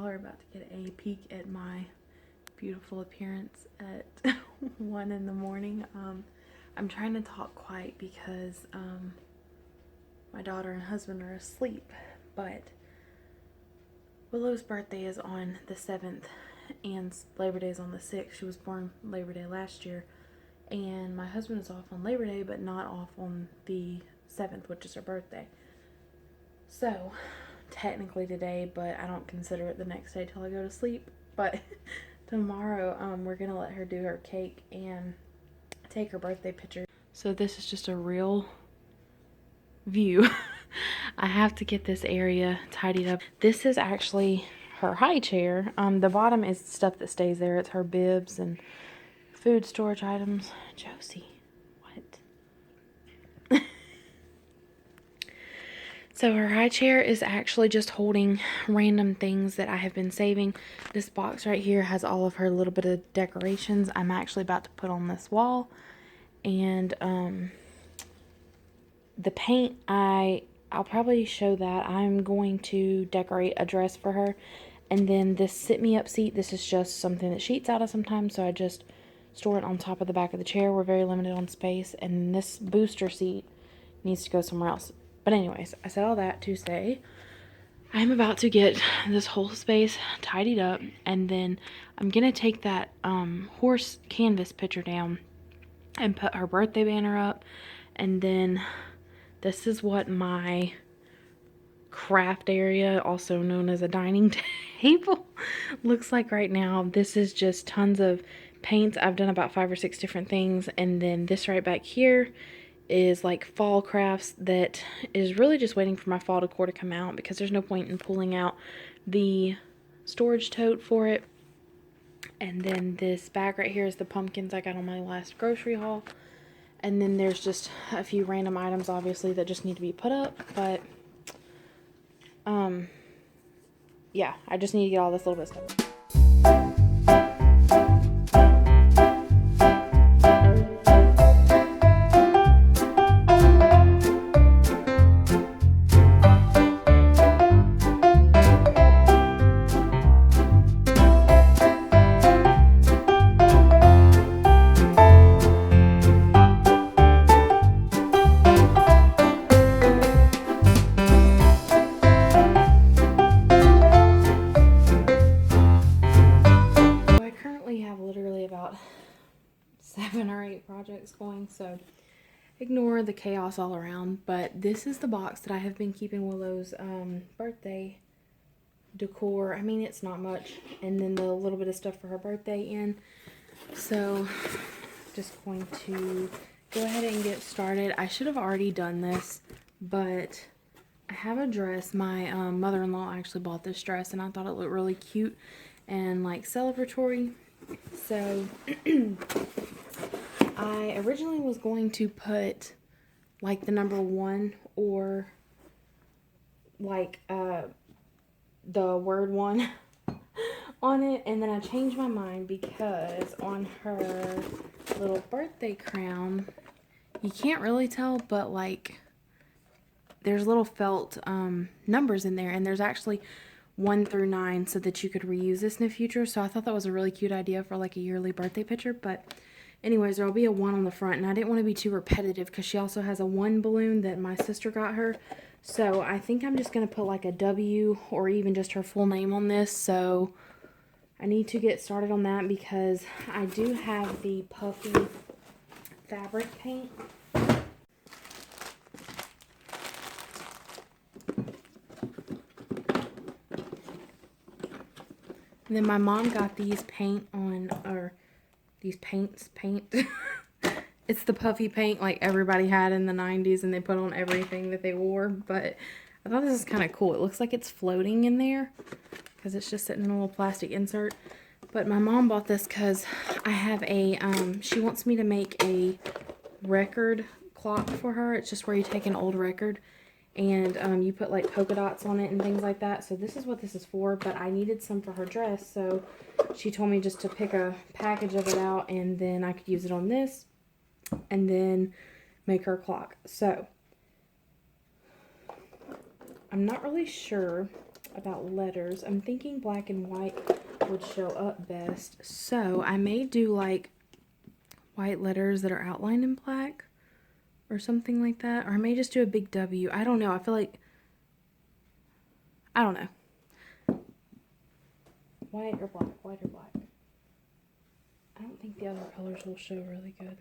are about to get a peek at my beautiful appearance at 1 in the morning. I'm trying to talk quiet because my daughter and husband are asleep, but Willow's birthday is on the 7th and Labor Day is on the 6th. She was born Labor Day last year, and my husband is off on Labor Day but not off on the 7th, which is her birthday. So technically today, but I don't consider it the next day till I go to sleep. But tomorrow we're gonna let her do her cake and take her birthday picture. So this is just a real view. I have to get this area tidied up. This is actually her high chair. The bottom is stuff that stays there. It's her bibs and food storage items. Josie, what? So her high chair is actually just holding random things that I have been saving. This box right here has all of her little bit of decorations I'm actually about to put on this wall. And the paint, I'll probably show that. I'm going to decorate a dress for her. And then this sit me up seat, this is just something that she eats out of sometimes, so I just store it on top of the back of the chair. We're very limited on space. And this booster seat needs to go somewhere else. But anyways, I said all that to say I'm about to get this whole space tidied up, and then I'm gonna take that horse canvas picture down and put her birthday banner up. And then this is what my craft area, also known as a dining table, looks like right now. This is just tons of paints. I've done about 5 or 6 different things. And then this right back here is like fall crafts that is really just waiting for my fall decor to come out, because there's no point in pulling out the storage tote for it. And then this bag right here is the pumpkins I got on my last grocery haul. And then there's just a few random items, obviously, that just need to be put up. But yeah, I just need to get all this little bit of stuff. About 7 or 8 projects going, so ignore the chaos all around. But this is the box that I have been keeping Willow's birthday decor. I mean, it's not much, and then the little bit of stuff for her birthday in. So just going to go ahead and get started. I should have already done this, but I have a dress. My mother-in-law actually bought this dress, and I thought it looked really cute and like celebratory. So I originally was going to put like the number 1 or like the word 1 on it, and then I changed my mind because on her little birthday crown, you can't really tell, but like there's little felt numbers in there, and there's actually 1 through 9 so that you could reuse this in the future. So I thought that was a really cute idea for like a yearly birthday picture. But anyways, there'll be a 1 on the front, and I didn't want to be too repetitive because she also has a 1 balloon that my sister got her. So I think I'm just going to put like a W or even just her full name on this. So I need to get started on that because I do have the puffy fabric paint. And then my mom got these paint. It's the puffy paint like everybody had in the 90s, and they put on everything that they wore. But I thought this is kind of cool. It looks like it's floating in there because it's just sitting in a little plastic insert. But my mom bought this because I have a, she wants me to make a record clock for her. It's just where you take an old record and you put like polka dots on it and things like that. So this is what this is for, but I needed some for her dress, so she told me just to pick a package of it out, and then I could use it on this and then make her clock. So I'm not really sure about letters. I'm thinking black and white would show up best. So I may do like white letters that are outlined in black or something like that. Or I may just do a big W. I don't know. I feel like, I don't know. White or black? White or black? I don't think the other colors will show really good.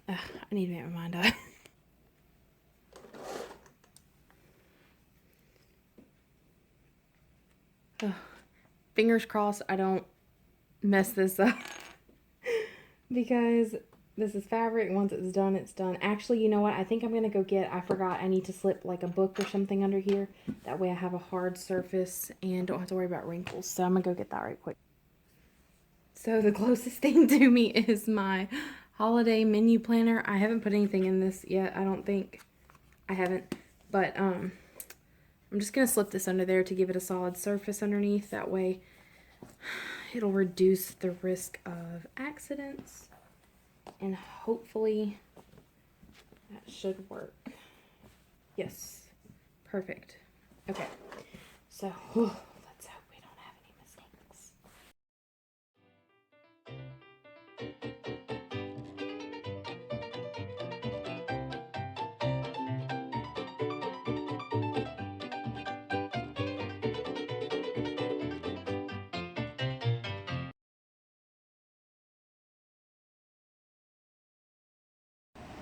I need to make my mind up. Fingers crossed I don't mess this up. Because this is fabric. Once it's done, it's done. Actually, you know what? I think I'm going to go get, I forgot, I need to slip like a book or something under here. That way I have a hard surface and don't have to worry about wrinkles. So I'm going to go get that right quick. So the closest thing to me is my holiday menu planner. I haven't put anything in this yet. I don't think I haven't. But I'm just going to slip this under there to give it a solid surface underneath. That way it'll reduce the risk of accidents. And hopefully that should work. Yes. Perfect. Okay. So, let's hope we don't have any mistakes.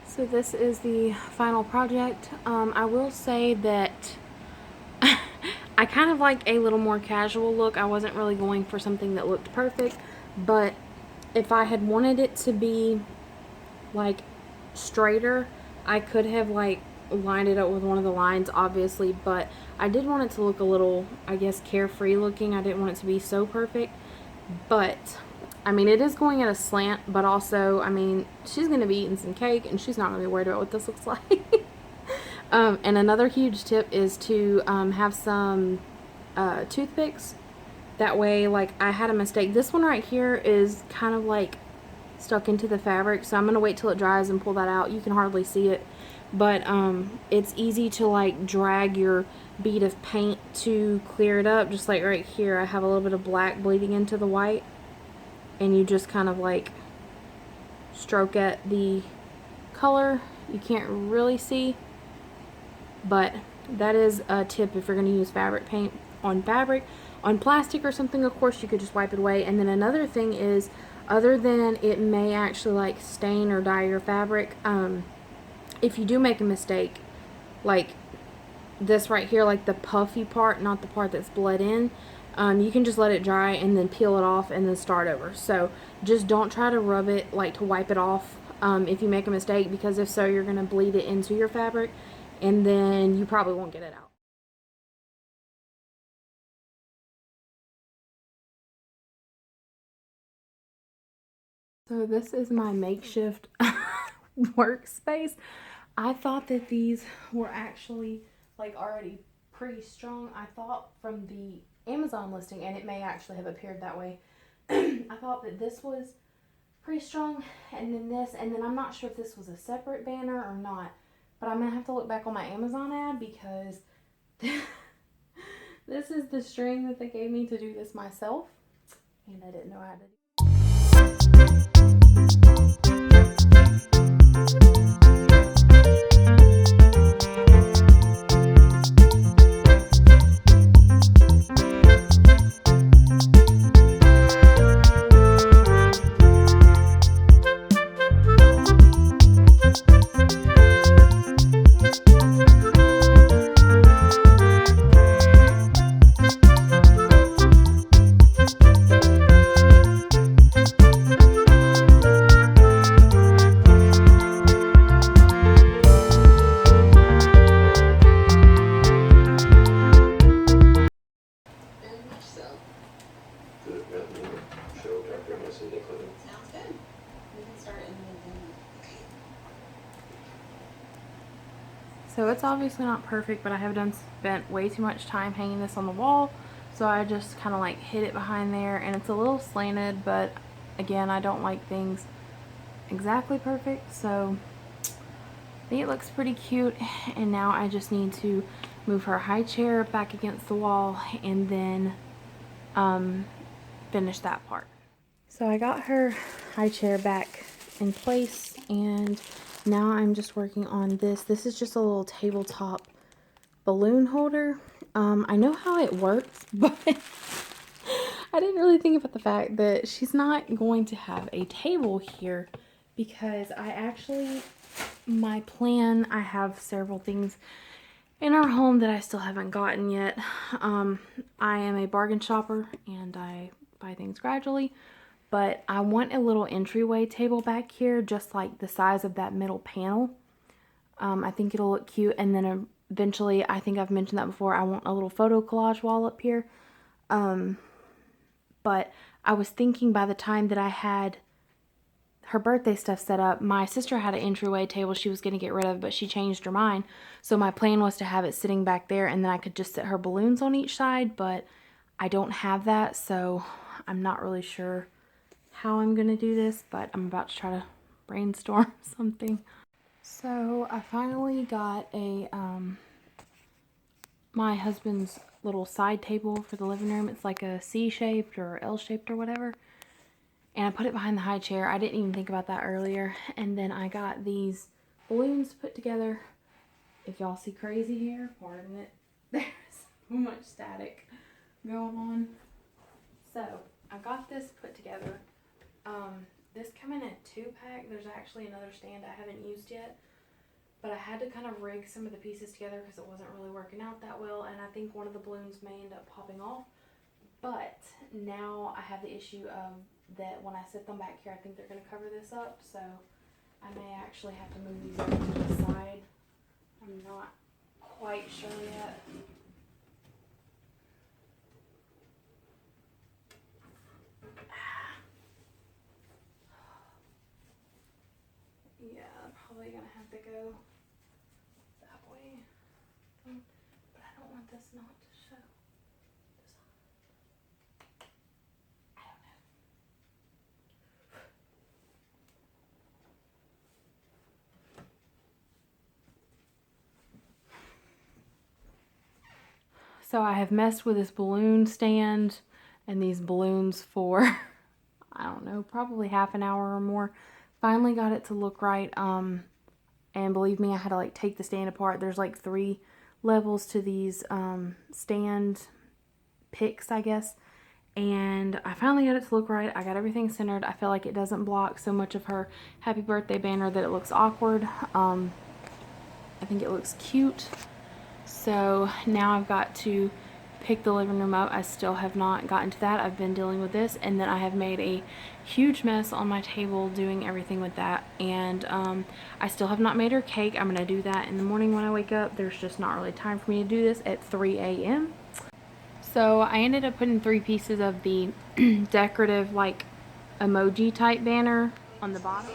So this is the final project. I will say that I kind of like a little more casual look. I wasn't really going for something that looked perfect, but if I had wanted it to be like straighter, I could have like lined it up with one of the lines, obviously, but I did want it to look a little, I guess, carefree looking. I didn't want it to be so perfect, but I mean, it is going at a slant, but also, I mean, she's going to be eating some cake, and she's not going to be worried about what this looks like. And another huge tip is to have some toothpicks. That way, like, I had a mistake. This one right here is kind of, like, stuck into the fabric, so I'm going to wait till it dries and pull that out. You can hardly see it, but it's easy to, like, drag your bead of paint to clear it up. Just like right here, I have a little bit of black bleeding into the white. And you just kind of like stroke at the color. You can't really see, but that is a tip if you're going to use fabric paint on fabric. On plastic or something, of course, you could just wipe it away. And then another thing is, other than it may actually like stain or dye your fabric, if you do make a mistake, like this right here, like the puffy part, not the part that's bled in, you can just let it dry and then peel it off and then start over. So just don't try to rub it, like to wipe it off if you make a mistake, because if so, you're going to bleed it into your fabric and then you probably won't get it out. So this is my makeshift workspace. I thought that these were actually like already pretty strong. I thought from the Amazon listing, and it may actually have appeared that way, I thought that this was pretty strong, and then this, and then I'm not sure if this was a separate banner or not, but I'm gonna have to look back on my Amazon ad, because this is the string that they gave me to do this myself, and I didn't know how to do it. So it's obviously not perfect, but I have spent way too much time hanging this on the wall, so I just kind of like hid it behind there, and it's a little slanted, but again, I don't like things exactly perfect, so I think it looks pretty cute. And now I just need to move her high chair back against the wall, and then finish that part. So I got her high chair back in place, and now I'm just working on this. This is just a little tabletop balloon holder. I know how it works, but I didn't really think about the fact that she's not going to have a table here, because my plan, I have several things in our home that I still haven't gotten yet. I am a bargain shopper and I buy things gradually, but I want a little entryway table back here, just like the size of that middle panel. I think it'll look cute, and then eventually, I think I've mentioned that before, I want a little photo collage wall up here. But I was thinking by the time that I had her birthday stuff set up, my sister had an entryway table she was going to get rid of, but she changed her mind. So my plan was to have it sitting back there, and then I could just set her balloons on each side, but I don't have that, so I'm not really sure how I'm going to do this, but I'm about to try to brainstorm something. So I finally got my husband's little side table for the living room. It's like a C-shaped or L-shaped or whatever. And I put it behind the high chair. I didn't even think about that earlier. And then I got these balloons put together. If y'all see crazy here, pardon it. There's so much static going on. So I got this put together. This came in a 2-pack. There's actually another stand I haven't used yet. But I had to kind of rig some of the pieces together because it wasn't really working out that well. And I think one of the balloons may end up popping off. But now I have the issue of that when I set them back here, I think they're going to cover this up. So I may actually have to move these over to the side. I'm not quite sure yet. Yeah, I'm probably going to have to go that way. But I don't want this not to show. I don't know. So I have messed with this balloon stand and these balloons for, I don't know, probably half an hour or more. Finally got it to look right. And believe me, I had to like take the stand apart. There's like 3 levels to these stand picks, I guess. And I finally got it to look right. I got everything centered. I feel like it doesn't block so much of her happy birthday banner that it looks awkward. I think it looks cute. So now I've got to pick the living room up. I still have not gotten to that. I've been dealing with this, and then I have made a huge mess on my table doing everything with that. And I still have not made her cake. I'm gonna do that in the morning when I wake up. There's just not really time for me to do this at 3 a.m. So I ended up putting 3 pieces of the decorative like emoji type banner on the bottom.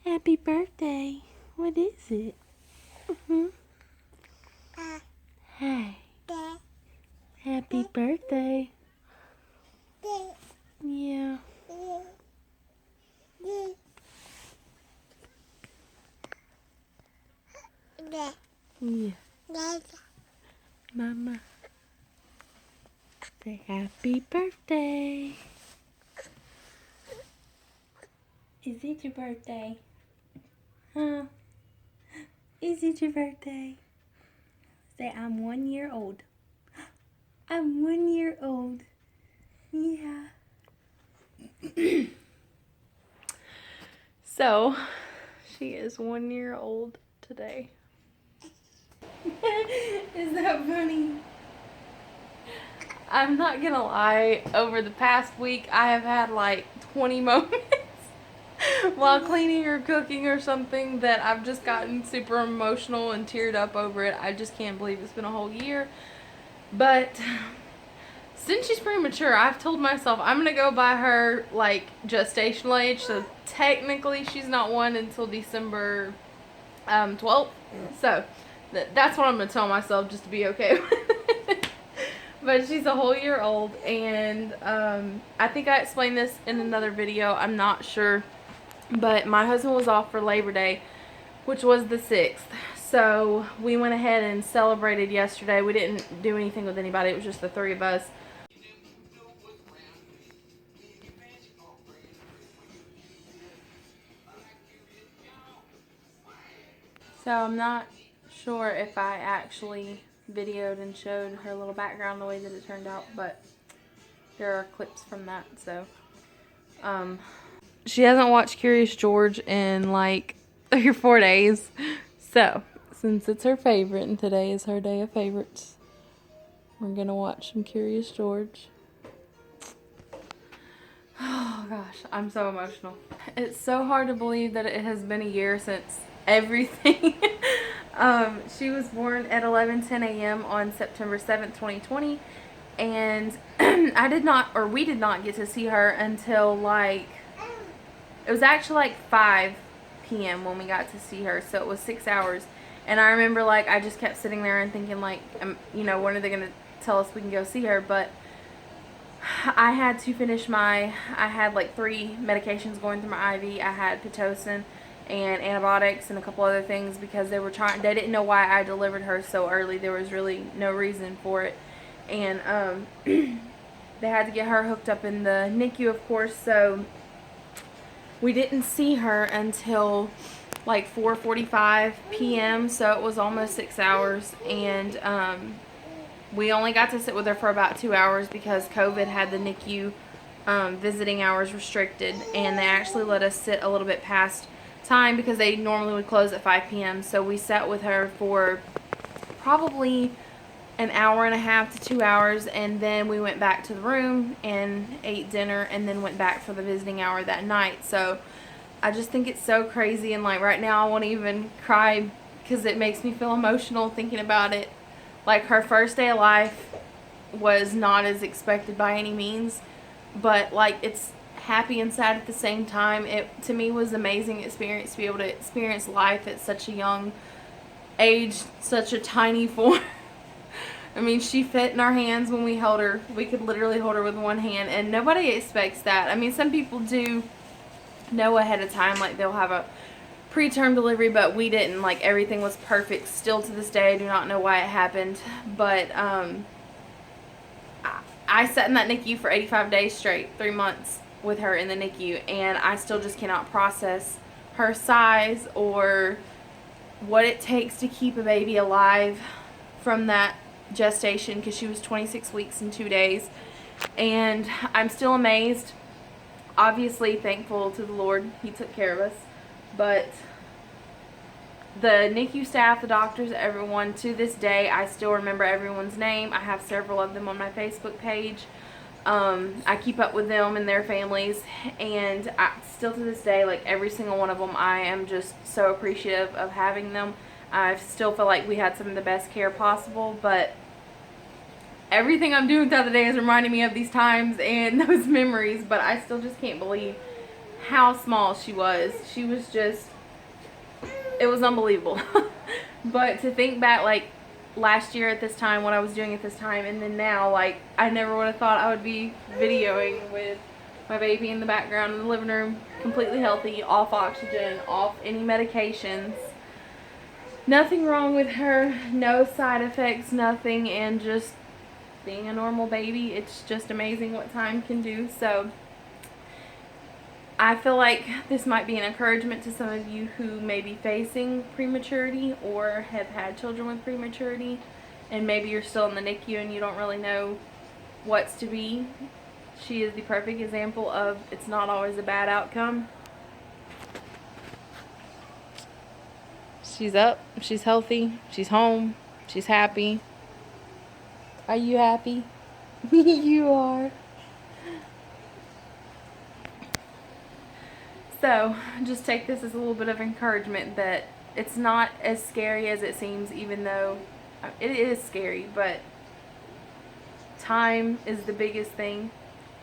Happy birthday. What is it? Hey. Happy birthday. Yeah. Yeah. Mama. Say happy birthday. Is it your birthday? Huh? Is it your birthday? Say, I'm 1 year old. I'm 1 year old. Yeah. So, she is 1 year old today. Is that funny? I'm not gonna lie, over the past week, I have had like 20 moments while cleaning or cooking or something that I've just gotten super emotional and teared up over it. I just can't believe it's been a whole year. But since she's premature, I've told myself I'm gonna go by her like gestational age. So technically she's not one until December 12th. So that's what I'm gonna tell myself, just to be okay with it. But she's a whole year old, and I think I explained this in another video, I'm not sure, but my husband was off for Labor Day, which was the 6th. So we went ahead and celebrated yesterday. We didn't do anything with anybody, it was just the 3 of us. So I'm not sure if I actually videoed and showed her little background the way that it turned out, but there are clips from that. So she hasn't watched Curious George in like 3 or 4 days. So since it's her favorite and today is her day of favorites, we're gonna watch some Curious George. Oh gosh, I'm so emotional. It's so hard to believe that it has been a year since everything. She was born at 11:10 a.m. on September 7th, 2020, and we did not get to see her until like, it was actually like 5 p.m. when we got to see her, so it was 6 hours. And I remember like I just kept sitting there and thinking like, you know, when are they gonna tell us we can go see her? But I had to finish I had like 3 medications going through my IV. I had Pitocin and antibiotics and a couple other things because they didn't know why I delivered her so early. There was really no reason for it. And they had to get her hooked up in the NICU, of course, so we didn't see her until like 4:45 p.m. so it was almost 6 hours, and we only got to sit with her for about 2 hours because COVID had the NICU visiting hours restricted, and they actually let us sit a little bit past time because they normally would close at 5 p.m. So we sat with her for probably an hour and a half to 2 hours, and then we went back to the room and ate dinner and then went back for the visiting hour that night. So I just think it's so crazy, and like right now I won't even cry because it makes me feel emotional thinking about it. Like, her first day of life was not as expected by any means, but like it's happy and sad at the same time. It to me was an amazing experience to be able to experience life at such a young age, such a tiny form. I mean, she fit in our hands when we held her. We could literally hold her with one hand, and nobody expects that. I mean, some people do know ahead of time, like they'll have a preterm delivery, but we didn't. Like, everything was perfect. Still to this day, I do not know why it happened, but I sat in that NICU for 85 days straight, 3 months with her in the NICU, and I still just cannot process her size or what it takes to keep a baby alive from that gestation, because she was 26 weeks and 2 days, and I'm still amazed. Obviously thankful to the Lord, He took care of us, but the NICU staff, the doctors, everyone, to this day I still remember everyone's name. I have several of them on my Facebook page. I keep up with them and their families, and still to this day, like every single one of them, I am just so appreciative of having them. I still feel like we had some of the best care possible, but everything I'm doing the other day is reminding me of these times and those memories, but I still just can't believe how small she was. She was just it was unbelievable. But to think back, like, last year at this time, what I was doing at this time, and then now, like, I never would have thought I would be videoing with my baby in the background in the living room, completely healthy, off oxygen, off any medications. Nothing wrong with her, no side effects, nothing, and just being a normal baby. It's just amazing what time can do. So I feel like this might be an encouragement to some of you who may be facing prematurity or have had children with prematurity, and maybe you're still in the NICU and you don't really know what's to be. She is the perfect example of it's not always a bad outcome. She's up, she's healthy, she's home, she's happy. Are you happy? You are. So, just take this as a little bit of encouragement that it's not as scary as it seems, even though it is scary, but time is the biggest thing.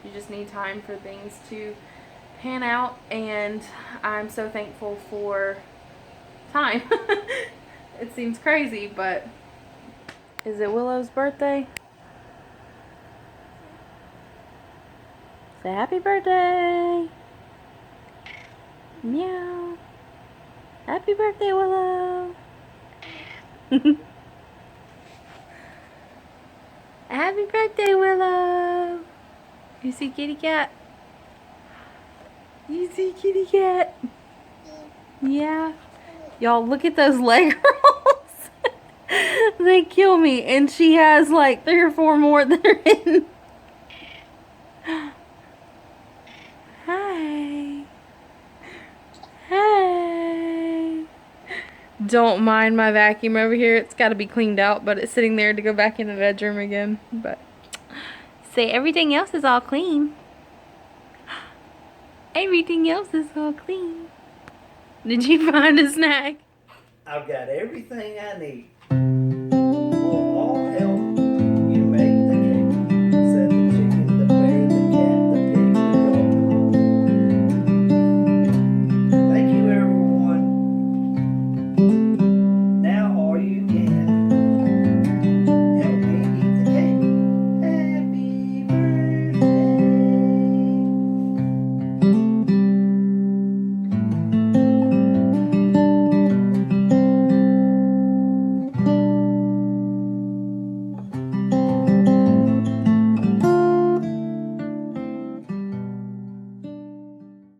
You just need time for things to pan out, and I'm so thankful for time. It seems crazy, but is it Willow's birthday? Say happy birthday! Meow. Happy birthday, Willow. Happy birthday, Willow. You see kitty cat? You see kitty cat? Yeah. Y'all, look at those leg rolls. They kill me. And she has like 3 or 4 more that are in. Hi. Hey. Don't mind my vacuum over here. It's got to be cleaned out, but it's sitting there to go back in the bedroom again. But say everything else is all clean. Everything else is all clean. Did you find a snack? I've got everything I need.